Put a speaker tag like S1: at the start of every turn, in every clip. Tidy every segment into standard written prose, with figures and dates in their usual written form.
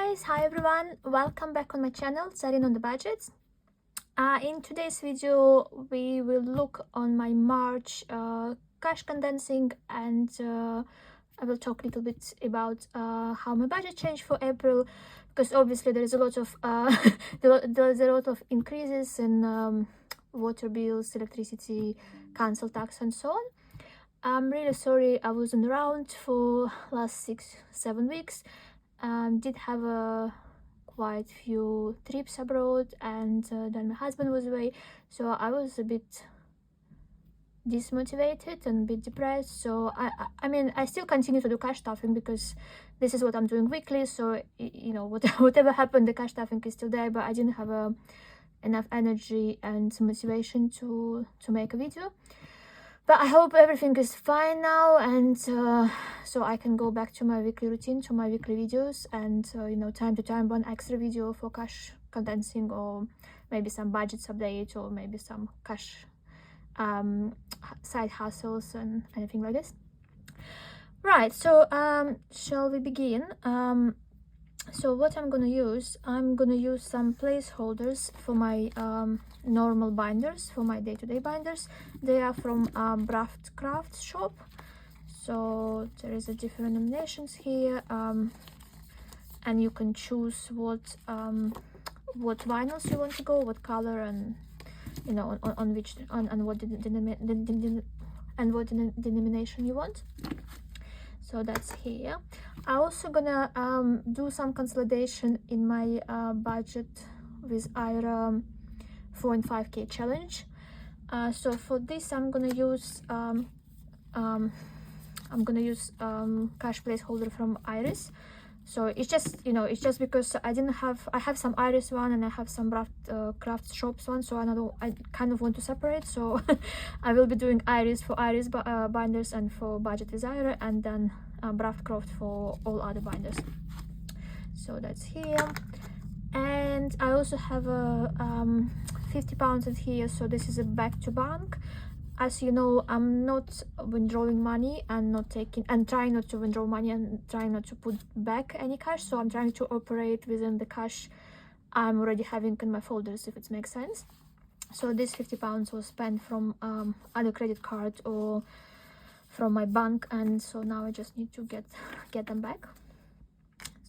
S1: guys, hi everyone, welcome back on my channel, Zarin on the budget. In today's video we will look on my March cash condensing, and I will talk a little bit about how my budget changed for April, because obviously there is a lot of there's a lot of increases in water bills, electricity, council tax and so on. I'm really sorry I wasn't around for last 6-7 weeks. Did have a quite few trips abroad, and then my husband was away, so I was a bit dismotivated and a bit depressed. So I mean, I still continue to do cash stuffing because this is what I'm doing weekly, so you know, whatever happened, the cash stuffing is still there, but I didn't have enough energy and motivation to make a video. But I hope everything is fine now, and so I can go back to my weekly routine, to my weekly videos, and you know, time to time one extra video for cash condensing, or maybe some budgets update, or maybe some cash side hustles and anything like this. Right, so shall we begin? So what I'm gonna use some placeholders for my normal binders, for my day-to-day binders. They are from Craft shop, so there is a different nominations here, and you can choose what vinyls you want to go, what color, and you know, on which and what denomination you want. So that's here. I'm also gonna do some consolidation in my budget with IRA 4 and 5K challenge. So for this I'm gonna use cash placeholder from Iris. So it's just, you know, it's just because I have some Iris one and I have some craft shops one, so I kind of want to separate. So I will be doing Iris for Iris binders and for budget with IRA, and then craft for all other binders. So that's here. And I also have a £50 in here, so this is a back to bank. As you know, I'm not withdrawing money and trying not to withdraw money and trying not to put back any cash. So I'm trying to operate within the cash I'm already having in my folders, if it makes sense. So this £50 was spent from either credit card or from my bank, and so now I just need to get them back.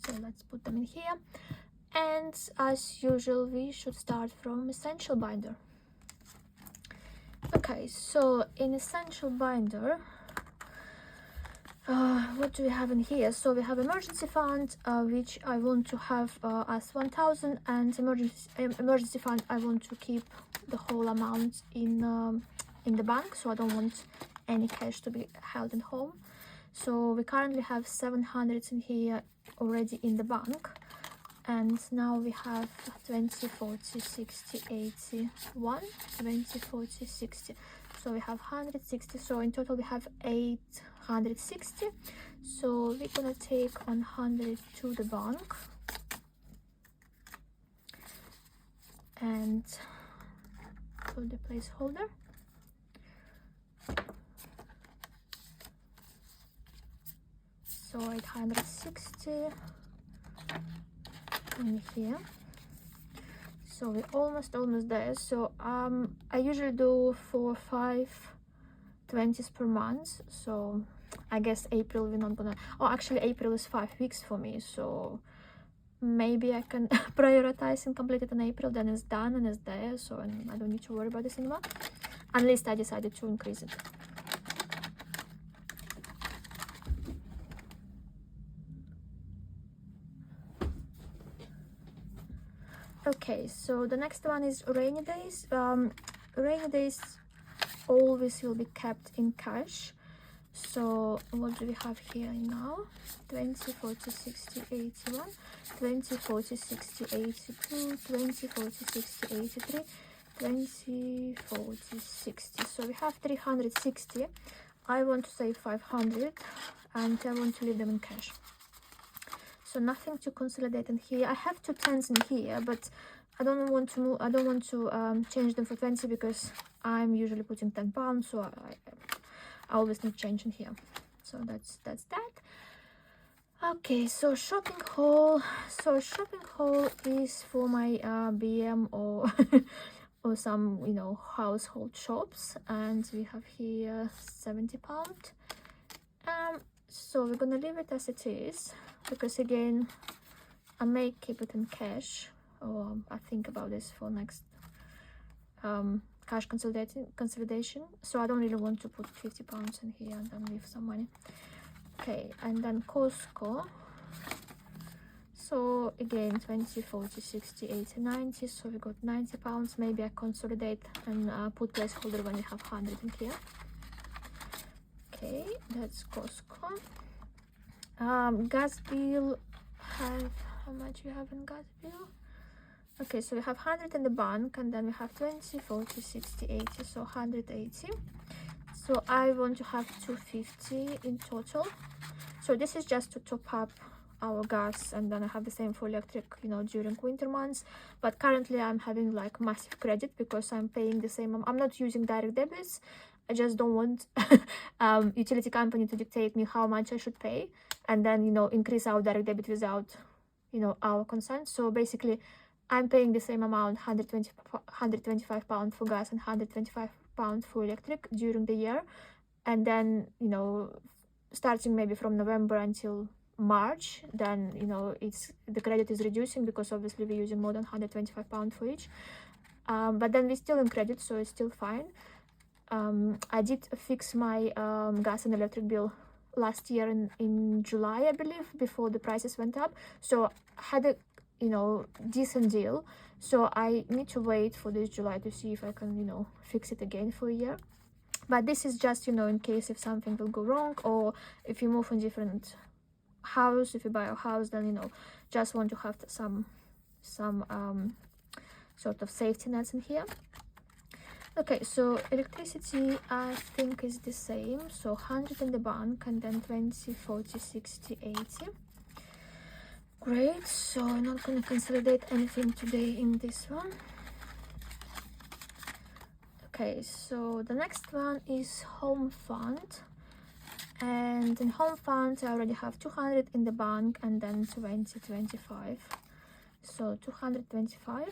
S1: So let's put them in here. And as usual, we should start from essential binder. Okay, so in essential binder, what do we have in here? So we have emergency fund, which I want to have as 1,000, and emergency fund I want to keep the whole amount in the bank, so I don't want any cash to be held at home. So we currently have 700 in here already in the bank. And now we have 20, 40, 60, 80, 1, 20, 40, 60. So we have 160. So in total we have 860. So we're gonna take 100 to the bank. And put the placeholder. So 860. In here, so we're almost there. So I usually do 4 or 5 20s per month, so I guess April we're not gonna, oh actually April is 5 weeks for me, so maybe I can prioritize and complete it in April, then it's done and it's there, so I don't need to worry about this anymore, unless I decided to increase it. Okay, so the next one is rainy days. Rainy days always will be kept in cash. So what do we have here now? 20, 40, 60, 81, 20, 40, 60, 82, 20, 40, 60, 83, 20, 40, 60. So we have 360. I want to save 500, and I want to leave them in cash. So nothing to consolidate in here. I have 2 10s in here, but I don't want to move. I don't want to change them for 20 because I'm usually putting £10, so I always need change in here. So that's that. Okay, so shopping haul. So shopping haul is for my BM or or some, you know, household shops, and we have here £70. So we're gonna leave it as it is, because again I may keep it in cash, or I think about this for next cash consolidation. So I don't really want to put £50 in here and then leave some money. Okay, and then Costco. So again 20, 40, 60, 80, 90. So we got £90. Maybe I consolidate and put placeholder when we have 100 in here. Okay, that's Costco. Gas bill, have how much we have in gas bill? Okay, so we have 100 in the bank, and then we have 20, 40, 60, 80, so 180. So I want to have 250 in total. So this is just to top up our gas, and then I have the same for electric, you know, during winter months. But currently I'm having like massive credit because I'm paying the same. I'm not using direct debits. I just don't want utility company to dictate me how much I should pay, and then, you know, increase our direct debit without, you know, our consent. So basically I'm paying the same amount, £125 for gas and £125 for electric during the year. And then, you know, starting maybe from November until March, then, you know, the credit is reducing, because obviously we're using more than £125 for each. But then we're still in credit, so it's still fine. I did fix my gas and electric bill last year in July, I believe, before the prices went up. So I had a, you know, decent deal. So I need to wait for this July to see if I can, you know, fix it again for a year. But this is just, you know, in case if something will go wrong, or if you move on different house, if you buy a house, then, you know, just want to have some sort of safety nets in here. Okay, so electricity I think is the same, so 100 in the bank, and then 20, 40, 60, 80. Great, so I'm not going to consolidate anything today in this one. Okay, so the next one is home fund, and in home fund I already have 200 in the bank, and then 20, 25. So 225.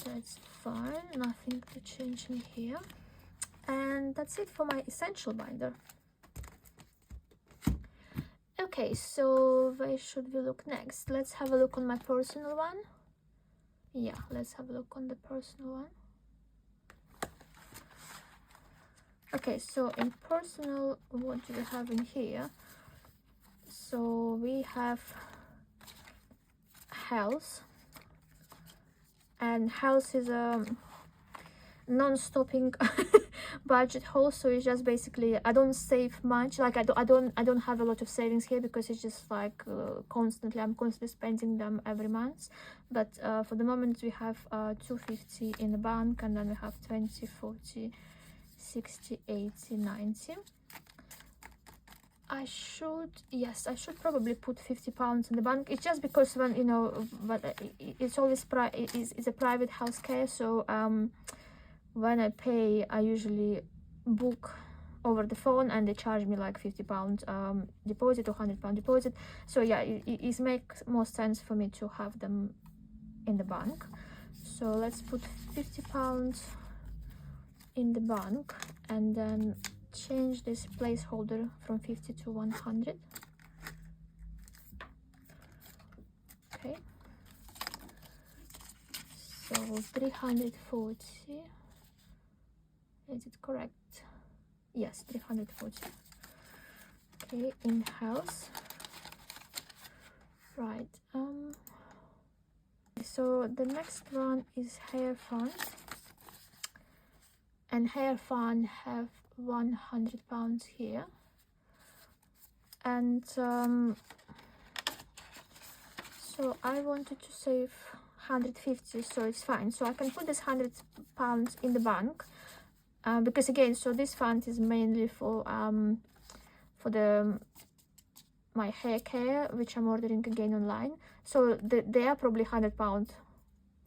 S1: That's fine, nothing to change in here. And that's it for my essential binder. Okay, so where should we look next? Let's have a look on my personal one. Yeah, let's have a look on the personal one. Okay, so in personal, what do we have in here? So we have health, and health is a non-stopping budget haul. So it's just basically, I don't save much, like I don't have a lot of savings here, because it's just like I'm constantly spending them every month. But for the moment we have 250 in the bank, and then we have 20, 40, 60, 80, 90. I should probably put £50 in the bank. It's just because when, you know, but it's always it's a private house care, so when I pay, I usually book over the phone, and they charge me like £50 deposit or £100 deposit. So yeah, it makes more sense for me to have them in the bank. So let's put £50 in the bank, and then change this placeholder from 50 to 100. Okay, so 340. Is it correct? Yes, 340. Okay, in house. Right. So the next one is hair fund, and hair fund have £100 here, and so I wanted to save 150, so it's fine. So I can put this £100 in the bank, because again, so this fund is mainly for my hair care, which I'm ordering again online. So they are probably £100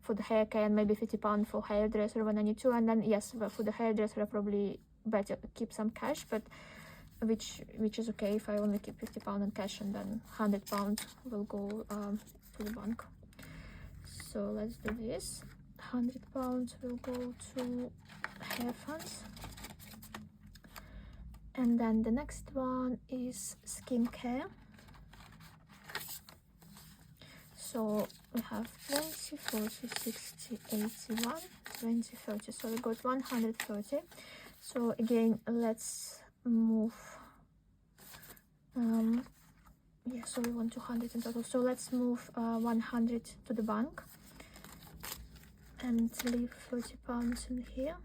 S1: for the hair care, and maybe £50 for hairdresser when I need to. And then yes, for the hairdresser I probably better keep some cash, but which is okay if I only keep £50 in cash, and then £100 will go to the bank. So let's do this. £100 will go to hair funds. And then the next one is skincare. So we have 20, 40, 60, 81, 20, 30. So we got 130. So again, let's move. Yeah, so we want 200 in total. So let's move 100 to the bank and leave £30 in here.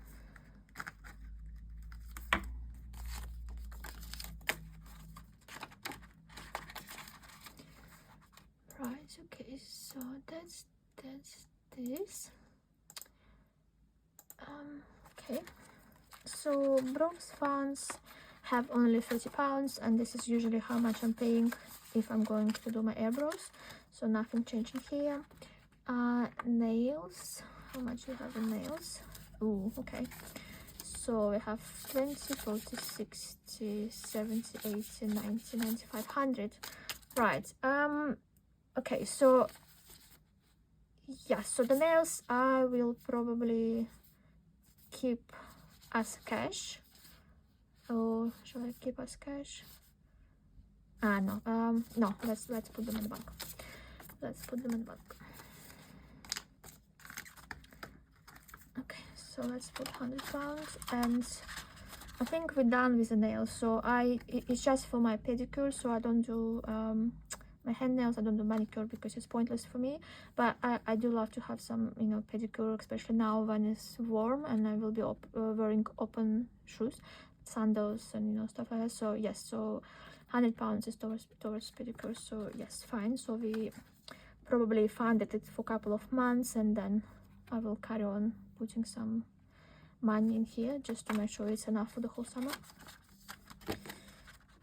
S1: Right, okay, so that's this. Okay, so bronze funds have only £30, and this is usually how much I'm paying if I'm going to do my eyebrows, so nothing changing here. Nails, how much do you have in nails? Oh, okay, so we have 20, 40, 60, 70, 80, 90, 95, 100. Right, okay, so yeah, so the nails I will probably keep as cash. Or shall I keep as cash? No, no, let's put them in the bank. Let's put them in the bank. Okay, so let's put £100, and I think we're done with the nails. So it's just for my pedicure, so I don't do my hand nails. I don't do manicure because it's pointless for me, but I do love to have some, you know, pedicure, especially now when it's warm and I will be wearing open shoes, sandals, and you know, stuff like that. So yes, so £100 is towards pedicure. So yes, fine. So we probably funded it for a couple of months, and then I will carry on putting some money in here just to make sure it's enough for the whole summer.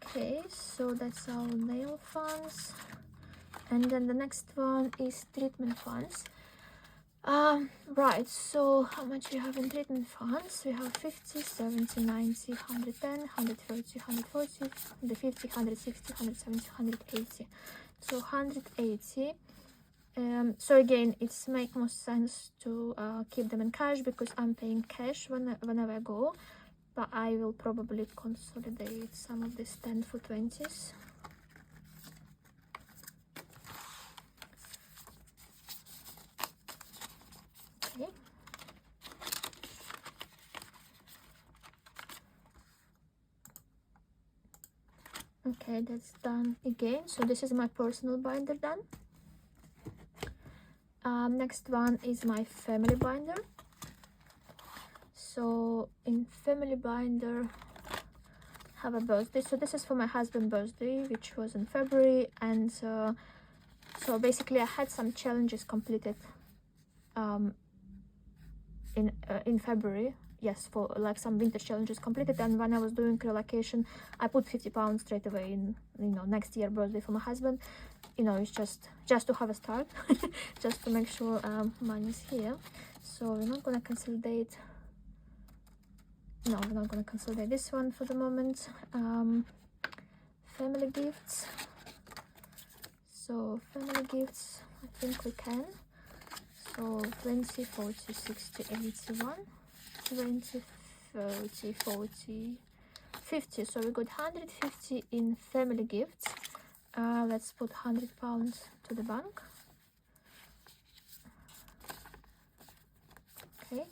S1: Okay, so that's our nail funds. And then the next one is treatment funds. Right, so how much we have in treatment funds? We have 50, 70, 90, 110, 130, 140, 150, 160, 170, 180. So 180. So again, it's make more sense to keep them in cash because I'm paying cash whenever I go, but I will probably consolidate some of these 10 for 20s. Okay. Okay, that's done again. So this is my personal binder done. Next one is my family binder. So in family binder have a birthday. So this is for my husband's birthday, which was in February, and so basically I had some challenges completed in February. Yes, for like some winter challenges completed, and when I was doing relocation, I put £50 straight away in, you know, next year birthday for my husband. You know, it's just to have a start, just to make sure money's here. So we're not gonna consolidate. No, we're not gonna consolidate this one for the moment. Family gifts. So family gifts, I think we can. So 20, 40, 60, 81, 20, 30, 40, 50. So we got 150 in family gifts. Let's put £100 to the bank. Okay.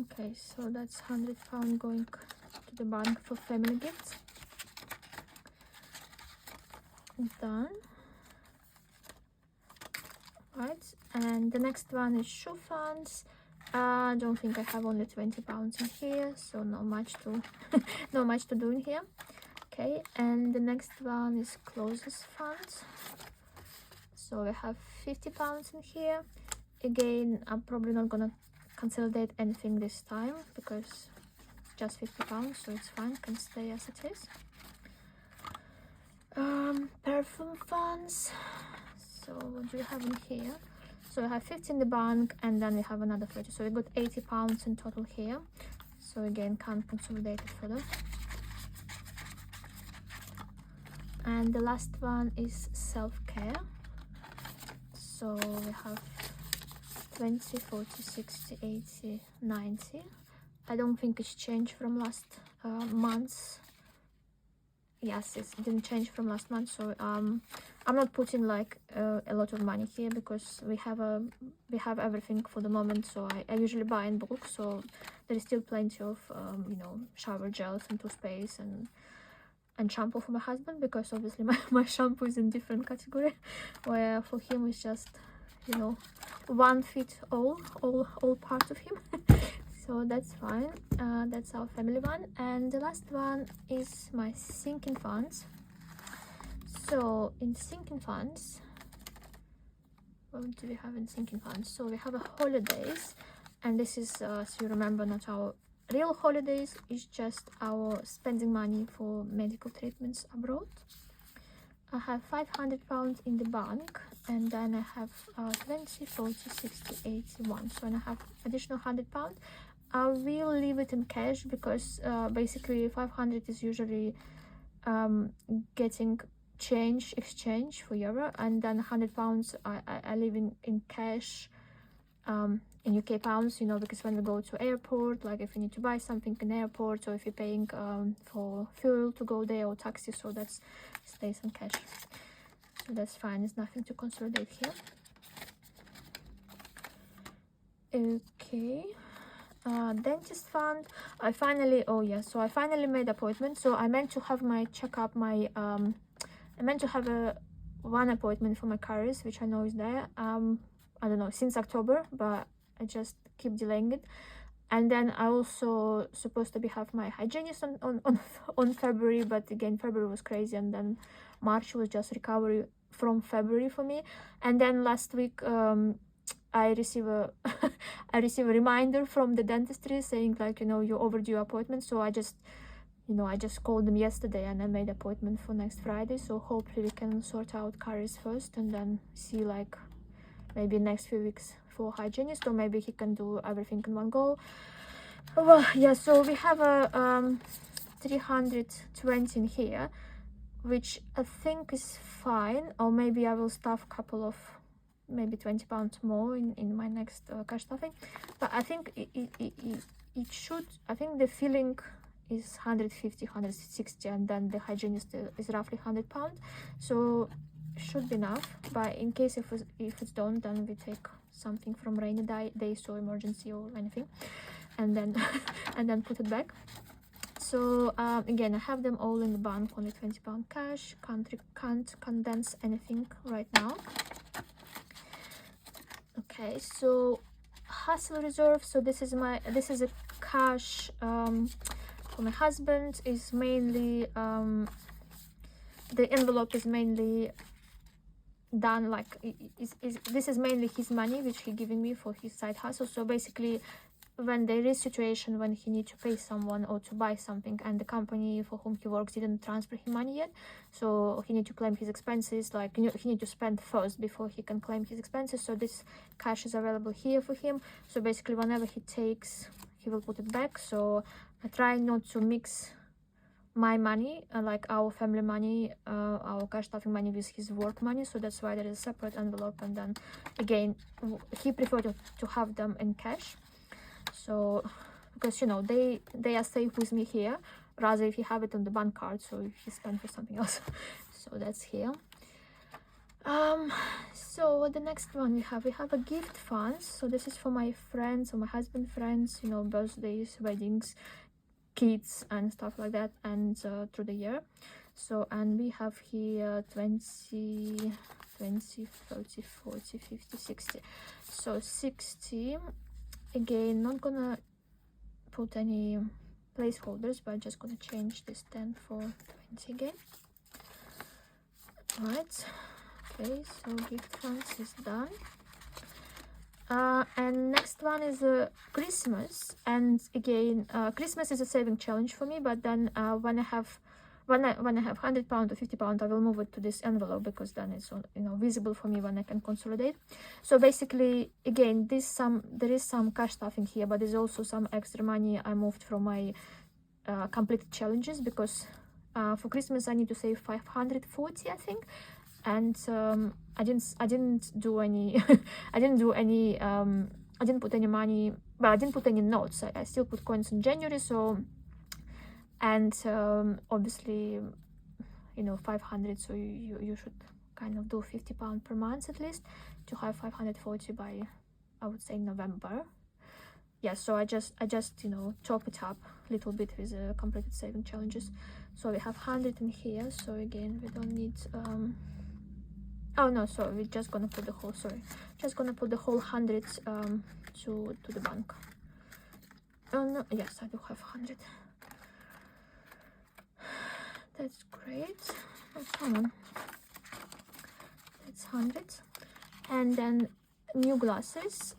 S1: Okay, so that's £100 going to the bank for family gifts. Done. Right, and the next one is shoe funds. I don't think I have only £20 in here, so not much to not much to do in here. Okay, and the next one is clothes funds. So we have £50 in here. Again, I'm probably not gonna consolidate anything this time because just £50, so it's fine, can stay as it is. Perfume funds. So what do we have in here? So we have 50 in the bank, and then we have another 30. So we got 80 pounds in total here. So again, can't consolidate it further. And the last one is self-care. So we have 20, 40, 60, 80, 90. I don't think it's changed from last month's. Yes, it didn't change from last month, so I'm not putting like a lot of money here because we have everything for the moment. So I usually buy in bulk, so there is still plenty of you know, shower gels and toothpaste and shampoo for my husband, because obviously my shampoo is in different category, where for him it's just, you know, one fit all part of him. So that's fine. That's our family one. And the last one is my sinking funds. So in sinking funds, what do we have in sinking funds? So we have a holidays, and this is as you remember, not our real holidays, it's just our spending money for medical treatments abroad. I have 500 pounds in the bank, and then I have 20, 40, 60, 81. So when I have additional 100 pounds, I will leave it in cash, because basically 500 is usually getting exchange for euro, and then 100 pounds I leave in cash, in UK pounds, you know, because when we go to airport, like if you need to buy something in airport, or if you're paying for fuel to go there, or taxi, so that stays in cash. So that's fine, there's nothing to consolidate here. Okay. Dentist fund, I finally made appointment. So I meant to have my checkup, I meant to have one appointment for my caries, which I know is there, I don't know, since October, but I just keep delaying it. And then I also supposed to have my hygienist on February, but again February was crazy, and then March was just recovery from February for me. And then last week I receive a I receive a reminder from the dentistry saying, like, you know, you overdue appointment. So I just called them yesterday, and I made appointment for next Friday. So hopefully we can sort out caries first, and then see, like, maybe next few weeks for hygienist, or maybe he can do everything in one go. Well, yeah, so we have a 320 in here, which I think is fine. Or maybe I will stuff a couple of, maybe 20 pounds more in my next cash stuffing, but I think it should, I think the filling is 150, 160, and then the hygienist is roughly 100 pounds, so should be enough. But in case if it's done, then we take something from rainy days or emergency or anything, and then and then put it back. So again, I have them all in the bank, only 20 pound cash. Can't condense anything right now. Okay, so hustle reserve. So this is a cash for my husband. Is mainly the envelope is mainly done, like this is mainly his money which he giving me for his side hustle. So basically, when there is situation when he need to pay someone or to buy something, and the company for whom he works didn't transfer him money yet, so he need to claim his expenses, like, you know, he need to spend first before he can claim his expenses. So this cash is available here for him. So basically whenever he takes, he will put it back. So I try not to mix my money, like our family money, our cash stuffing money, with his work money. So that's why there is a separate envelope, and then again he preferred to have them in cash. So because, you know, they are safe with me here, rather if you have it on the bank card, so if you spend for something else. So that's here. So the next one we have a gift funds. So this is for my friends or my husband friends, you know, birthdays, weddings, kids and stuff like that, and through the year. So, and we have here 20, 30, 40, 50, 60. So 60. Again, not gonna put any placeholders, but I'm just gonna change this 10 for 20 again. Alright, okay, so gift funds is done. And next one is Christmas. And again, Christmas is a saving challenge for me, but then when I have when I have £100 or £50, I will move it to this envelope, because then it's, you know, visible for me when I can consolidate. So basically, again, there is some cash stuff in here, but there's also some extra money I moved from my completed challenges, because for Christmas I need to save 540, I think, and I didn't do any I didn't do any I didn't put any money, but I didn't put any notes. I still put coins in January, so, and obviously, you know, 500, so you should kind of do £50 per month at least to have 540 by, I would say, November. Yeah, so I just you know, chop it up a little bit with completed saving challenges. So we have 100 in here, so again we don't need oh no, so we're just gonna put the whole, just gonna put the whole 100 to the bank. Oh no, yes, I do have 100. That's great. Come on, that's 100. And then new glasses.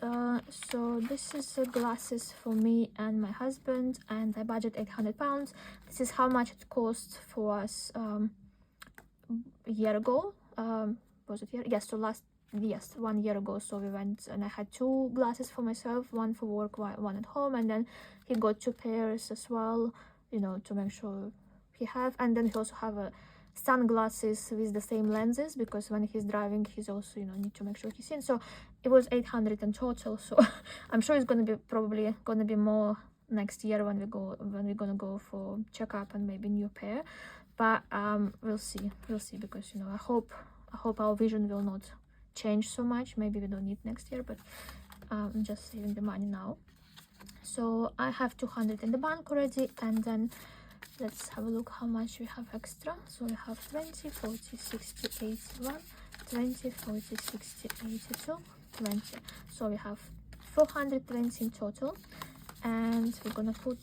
S1: So this is glasses for me and my husband, and I budget £800. This is how much it cost for us a year ago. Was it year? Yes, so yes, 1 year ago. So we went and I had 2 glasses for myself, one for work, one at home, and then he got 2 pairs as well, you know, to make sure he have. And then he also have a sunglasses with the same lenses, because when he's driving he's also, you know, need to make sure he's in. So it was 800 in total. So I'm sure it's gonna be probably gonna be more next year when we're gonna go for checkup and maybe new pair. But we'll see, because, you know, I hope our vision will not change so much. Maybe we don't need next year, but I'm just saving the money now. So I have 200 in the bank already, and then let's have a look how much we have extra. So we have 20, 40, 60, 81, 20, 40, 60, 82, 20. So we have 420 in total, and we're gonna put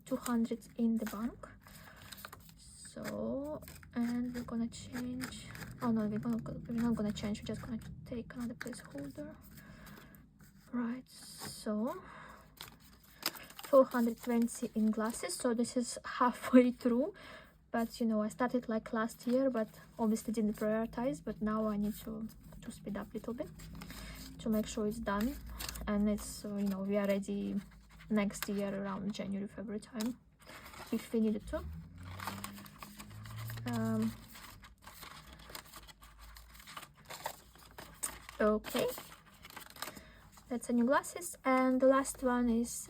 S1: 200 in the bank. So, and we're gonna change, oh no, we're not gonna change, we're just gonna take another placeholder. Right, so 420 in glasses. So this is halfway through, but, you know, I started like last year, but obviously didn't prioritize. But now I need to speed up a little bit to make sure it's done, and it's, you know, we are ready next year around January, February time if we needed to. Okay, that's a new glasses. And the last one is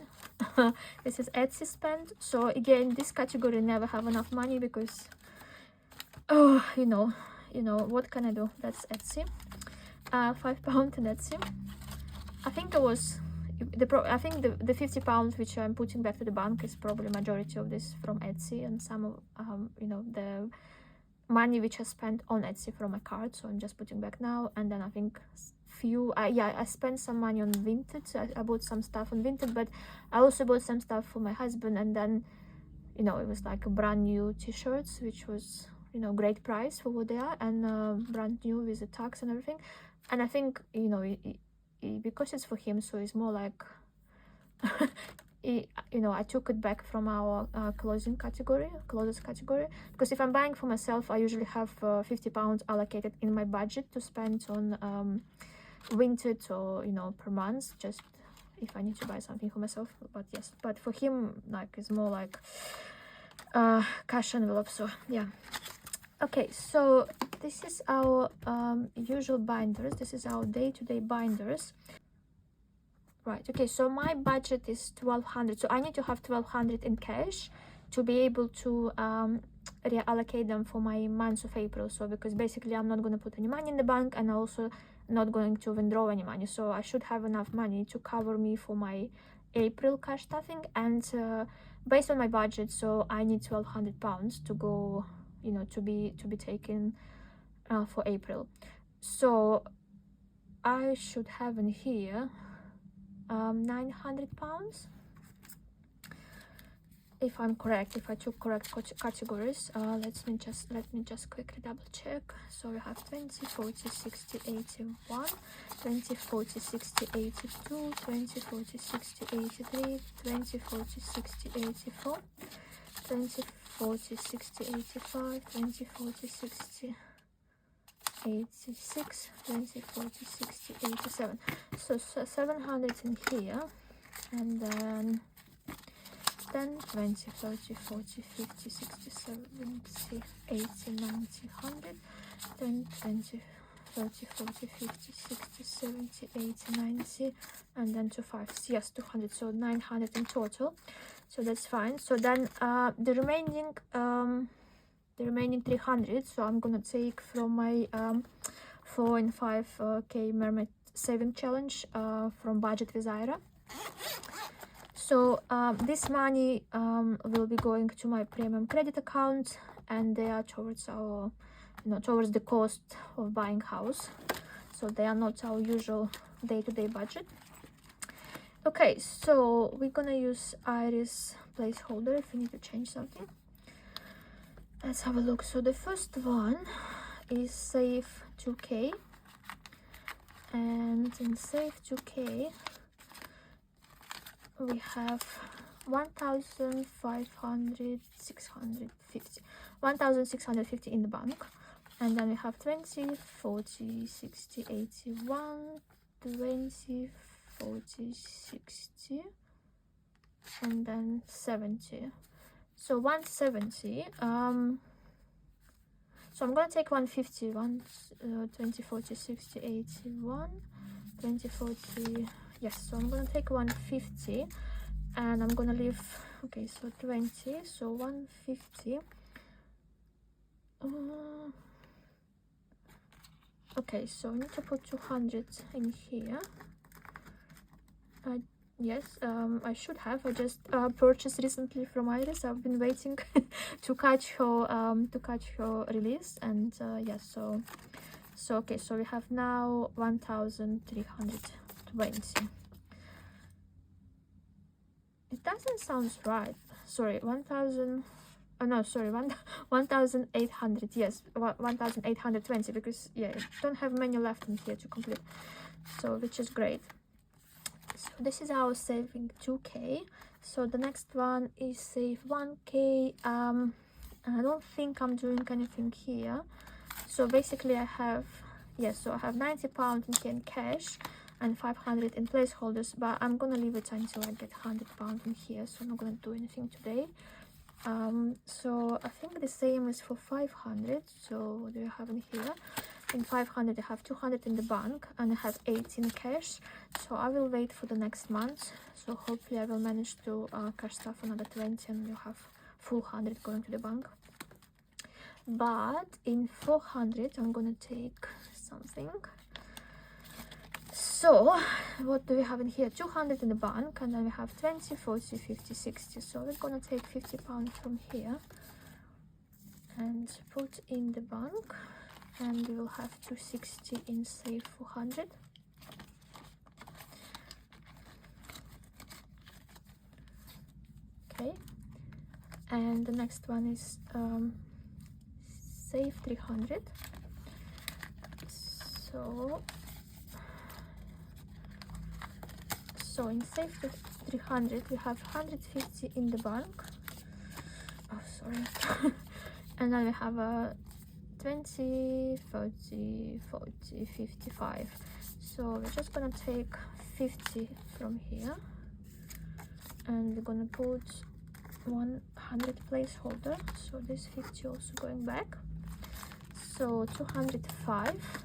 S1: this is Etsy spend. So again, this category never have enough money, because oh, you know what can I do? That's Etsy. £5 in Etsy. I think it was I think the £50 which I'm putting back to the bank is probably majority of this from Etsy, and some of you know, the money which I spent on Etsy from my card. So I'm just putting back now. And then I think I spent some money on Vinted. I bought some stuff on Vinted, but I also bought some stuff for my husband. And then, you know, it was like a brand new t-shirts, which was, you know, great price for what they are, and brand new with the tax and everything. And I think, you know, because it's for him, so it's more like you know, I took it back from our clothes category, because if I'm buying for myself, I usually have £50 allocated in my budget to spend on Vinted, or, you know, per month, just if I need to buy something for myself. But yes, but for him, like, it's more like cash envelope. So yeah. Okay, so this is our usual binders. This is our day-to-day binders. Right, okay, so my budget is 1200, so I need to have 1200 in cash to be able to reallocate them for my month of April. So because basically I'm not going to put any money in the bank, and also not going to withdraw any money, so I should have enough money to cover me for my April cash stuffing. And based on my budget, so I need £1200 to go, you know, to be taken for April. So I should have in here £900, if I'm correct, if I took correct categories. Let me just quickly double check. So we have 20, 40, 60, 81, 20, 40, 60, 82, 20, 40, 60, 83, 20, 40, 60, 84, 20, 40, 60, 85, 20, 40, 60, 86, 20, 40, 60, 87. So 700 in here, and then 10, 20, 30, 40, 50, 60, 70, 80, 90, 100, 10, 20, 30, 40, 50, 60, 70, 80, 90, and then 2 5s. Yes, 200, so 900 in total. So that's fine. So then the remaining 300, so I'm gonna take from my 4 and 5k mermaid saving challenge from budget with Ira. So this money will be going to my premium credit account, and they are towards our, towards the cost of buying house. So they are not our usual day-to-day budget. Okay, so we're gonna use Iris placeholder if we need to change something. Let's have a look. So the first one is save 2k, and in save 2k we have 1650 in the bank, and then we have 20, 40, 60, 81, 20, 40, 60, and then 70. So 170. So I'm gonna take 150, 20, 40, 60, 81, 20, 40. Yes, so I'm gonna take 150, and I'm gonna leave. Okay, so 20, so 150. Okay, so I need to put 200 in here. Yes, I should have. I just purchased recently from Iris. I've been waiting to catch her release, and yes, so okay, so we have now 1320. It doesn't sound right. Sorry, 1000. Oh no, sorry, 1800. Yes, 1820, because yeah, I don't have many left in here to complete, so which is great. So this is our saving 2k. So the next one is save 1k. I don't think I'm doing anything here. So basically I have, yes, so I have £90 in here in cash and 500 in placeholders, but I'm gonna leave it until I get £100 in here, so I'm not gonna do anything today. So I think the same is for 500. So what do you have in here? In 500 I have 200 in the bank, and I have 80 in cash. So I will wait for the next month, so hopefully I will manage to cash stuff another 20, and we'll have full 100 going to the bank. But in 400 I'm gonna take something. So what do we have in here? 200 in the bank, and then we have 20, 40, 50, 60. So we're gonna take £50 from here and put in the bank, and we will have 260 in save 400. Okay, and the next one is save 300. So in save 300 we have 150 in the bank. Oh, sorry. And then we have a 20, 30, 40, 55. So we're just gonna take 50 from here, and we're gonna put 100 placeholder. So this 50 also going back. So 205.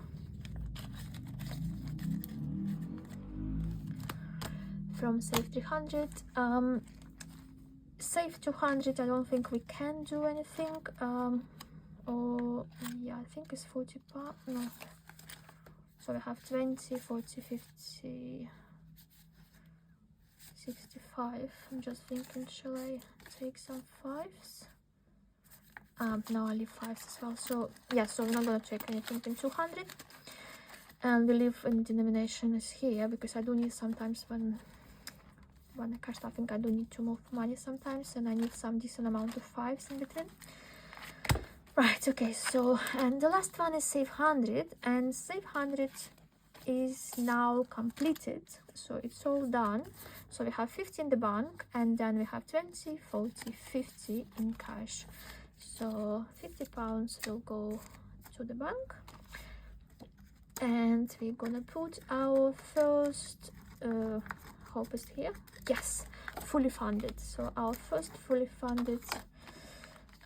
S1: From save 300. Save 200, I don't think we can do anything. Or yeah, I think it's 40 pounds. No, so we have 20, 40, 50, 65. I'm just thinking, shall I take some 5s? No, I leave 5s as well. So yeah, so we're not gonna take anything in 200, and we leave in denomination is here, because I do need sometimes when I cash stuffing, I do need to move money sometimes, and I need some decent amount of 5s in between. Right, okay, so, and the last one is save 100, and save 100 is now completed, so it's all done. So we have 50 in the bank, and then we have 20, 40, 50 in cash. So 50 pounds will go to the bank, and we're gonna put our first hope is here. Yes, fully funded. So our first fully funded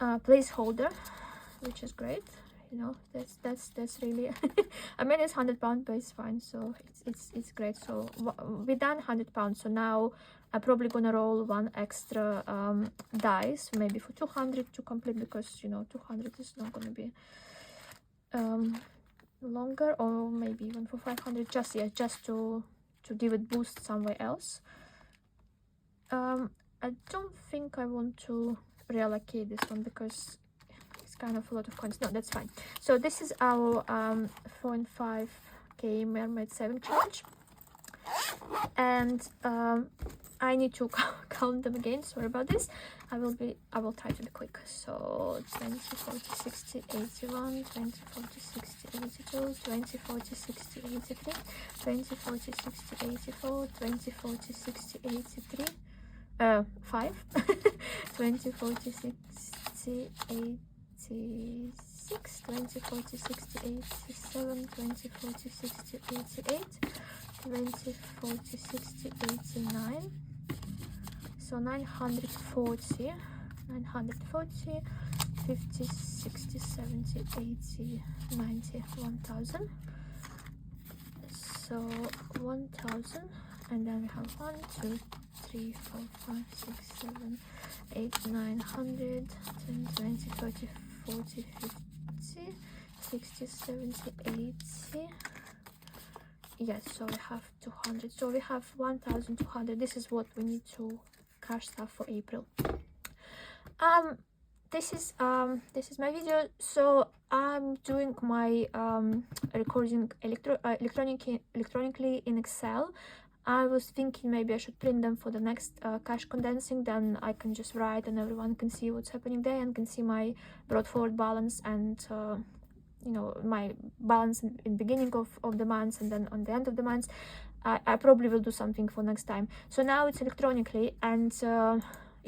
S1: placeholder, which is great. You know, that's really I mean, it's £100, but it's fine. So it's great. So we done £100. So now I'm probably gonna roll one extra dice, maybe for 200 to complete, because you know 200 is not gonna be longer, or maybe even for 500, just to give it boost somewhere else. I don't think I want to reallocate this one because it's kind of a lot of coins. No, that's fine. So this is our 4.5k mermaid saving challenge, and I need to count them again. Sorry about this. I will try to be quick. So 20, 40, 60, 81, 20, 40, 60, 82, 20, 40, 60, 83, 20, 40, 60, 84, 20, 40, 60, 83, 5, 20, 40, 60, 86, 20, 40, 60, 87, 20, 40, 60, 88, 20, 40, 60, 89. So 940, 50, 60, 70, 80, 90, 1000. So 1000, and then we have 1, 2, 3, 4, 5, 6, 7, 8, 900, 10, 20, 30, 40, 50, 60, 70, 80. Yes, so we have 200. So we have 1200. This is what we need to cash stuff for April. This is my video. So I'm doing my recording electronically in Excel. I was thinking maybe I should print them for the next cash condensing, then I can just write and everyone can see what's happening there and can see my brought forward balance and you know, my balance in beginning of the month and then on the end of the month. I probably will do something for next time. So now it's electronically, and you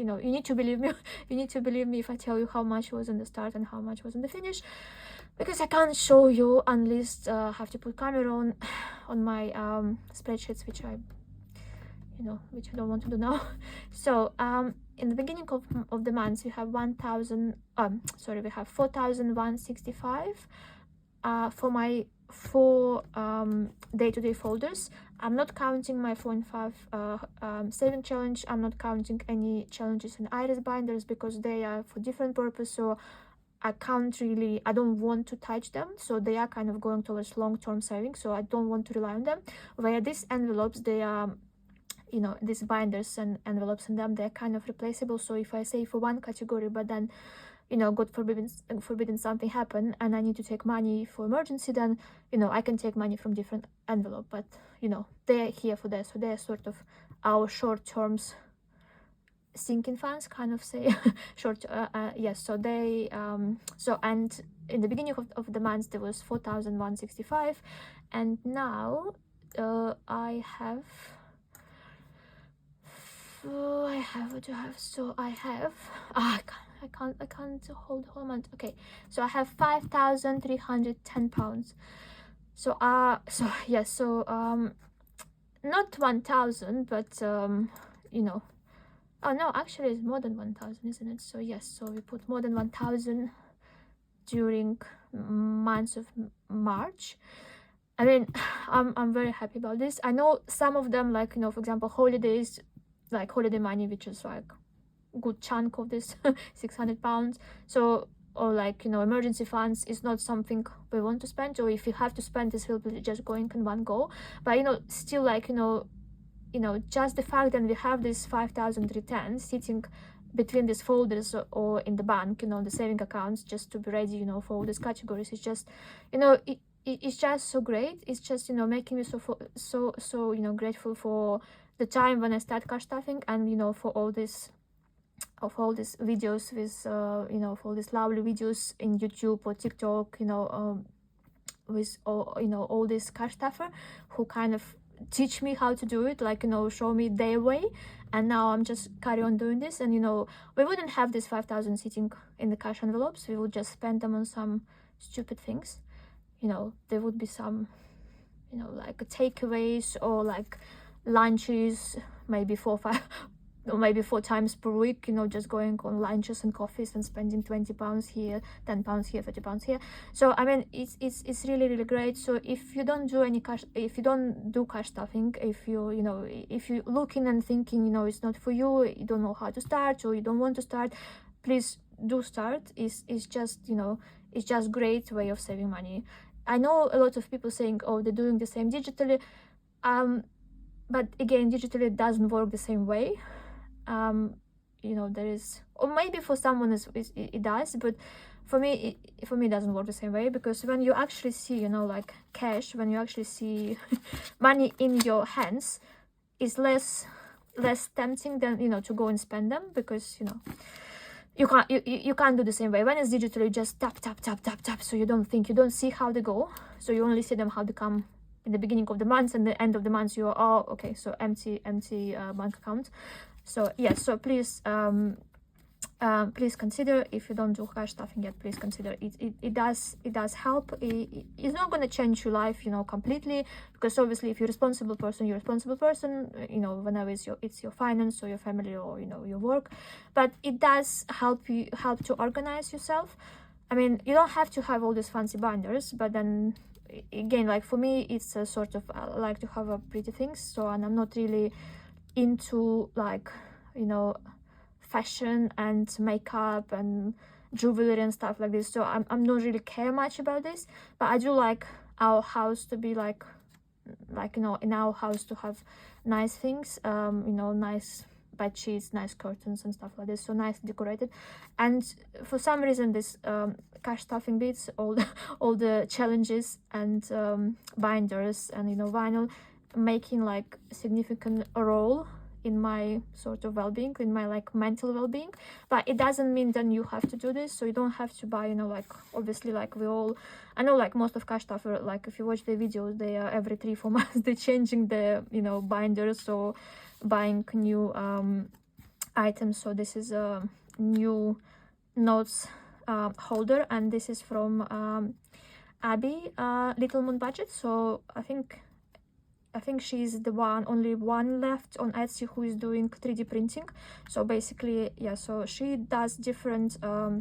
S1: know, you need to believe me. You need to believe me if I tell you how much was in the start and how much was in the finish, because I can't show you unless have to put camera on my spreadsheets, which I don't want to do now. So in the beginning of the month we have 4,165 for my 4 day-to-day folders. I'm not counting my 4.5 saving challenge. I'm not counting any challenges in iris binders because they are for different purpose, so I don't want to touch them. So they are kind of going towards long-term saving, so I don't want to rely on them. Where these envelopes, they are, you know, these binders and envelopes in them, they're kind of replaceable. So if I save for one category, but then, you know, God forbidden something happen and I need to take money for emergency, then, you know, I can take money from different envelope. But, you know, they're here for that. So they're sort of our short-terms sinking funds, kind of say. Yes, so they so, and in the beginning of the month there was 4,165, and now I have what do I have? So I have I can't hold the whole amount. Okay, so I have 5,310 pounds. So yes, so not 1,000, but you know, oh no, actually it's more than 1,000, isn't it? So yes, so we put more than 1,000 during months of March. I mean, I'm very happy about this. I know some of them, like, you know, for example, holidays, like holiday money, which is like good chunk of this 600 pounds. So, or like, you know, emergency funds is not something we want to spend, or if you have to spend, this will be just going in one go. But, you know, still, like, you know, just the fact that we have this 5,010 sitting between these folders or in the bank, you know, the saving accounts, just to be ready, you know, for all these categories, it's just, you know, it's just so great. It's just, you know, making me so you know, grateful for the time when I start cash stuffing, and, you know, for all these videos with you know, for all these lovely videos in YouTube or TikTok, you know, with all, you know, all these cash stuffer who kind of teach me how to do it, like, you know, show me their way, and now I'm just carry on doing this. And you know, we wouldn't have this 5,000 sitting in the cash envelopes. We would just spend them on some stupid things. You know, there would be some, you know, like takeaways or like lunches, maybe 4 5 or maybe 4 times per week, you know, just going on lunches and coffees and spending 20 pounds here, 10 pounds here, 30 pounds here. So I mean, it's really, really great. So if you don't do any cash, if you don't do cash stuffing, if you know, if you looking and thinking, you know, it's not for you, you don't know how to start, or you don't want to start, please do start. It's just, you know, it's just great way of saving money. I know a lot of people saying, oh, they're doing the same digitally, but again, digitally it doesn't work the same way. You know, there is, or maybe for someone it does, but for me it doesn't work the same way, because when you actually see, you know, like cash, when you actually see money in your hands, is less tempting than, you know, to go and spend them, because, you know, you can't do the same way. When it's digital, you just tap tap tap tap tap, so you don't think, you don't see how they go, so you only see them how they come in the beginning of the month, and the end of the month you are, oh, okay, so empty bank account. So yes, so please please consider, if you don't do cash stuffing yet, please consider it. It does help. It's not going to change your life, you know, completely, because obviously if you're a responsible person, you're a responsible person, you know, whenever it's your finance or your family or, you know, your work. But it does help to organize yourself. I mean, you don't have to have all these fancy binders, but then again, like for me, it's a sort of, I like to have a pretty things. So, and I'm not really into, like, you know, fashion and makeup and jewelry and stuff like this. So I'm not really care much about this, but I do like our house to be like, you know, in our house to have nice things, you know, nice bed sheets, nice curtains and stuff like this, so nice decorated. And for some reason, this cash stuffing bits, all the challenges and binders and, you know, vinyl, making like a significant role in my sort of well-being, in my like mental well-being. But it doesn't mean then you have to do this, so you don't have to buy, you know, like obviously, like we all, I know, like most of cash stuffer, like if you watch the videos, they are every 3-4 months they're changing the, you know, binders or buying new items. So this is a new notes holder, and this is from Abby, Little Moon Budget. So I think she's the only one left on Etsy who is doing 3D printing. So basically, yeah, so she does different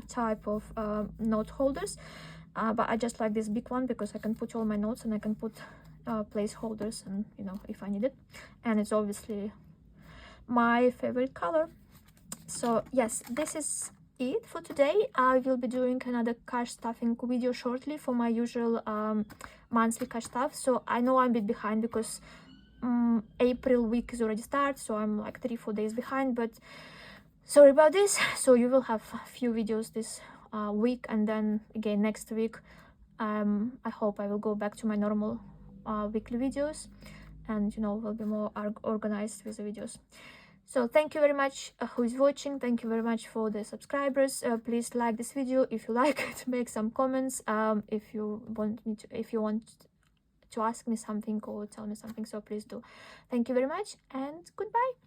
S1: type of note holders, but I just like this big one because I can put all my notes and I can put placeholders, and, you know, if I need it. And it's obviously my favorite color. So yes, this is it for today. I will be doing another cash stuffing video shortly for my usual monthly cash stuff. So I know I'm a bit behind because April week is already started, so I'm like 3-4 days behind, but sorry about this. So you will have a few videos this week, and then again next week I hope I will go back to my normal weekly videos, and, you know, will be more organized with the videos. So thank you very much who is watching. Thank you very much for the subscribers. Please like this video if you like it. Make some comments if you want to ask me something or tell me something. So please do. Thank you very much, and goodbye.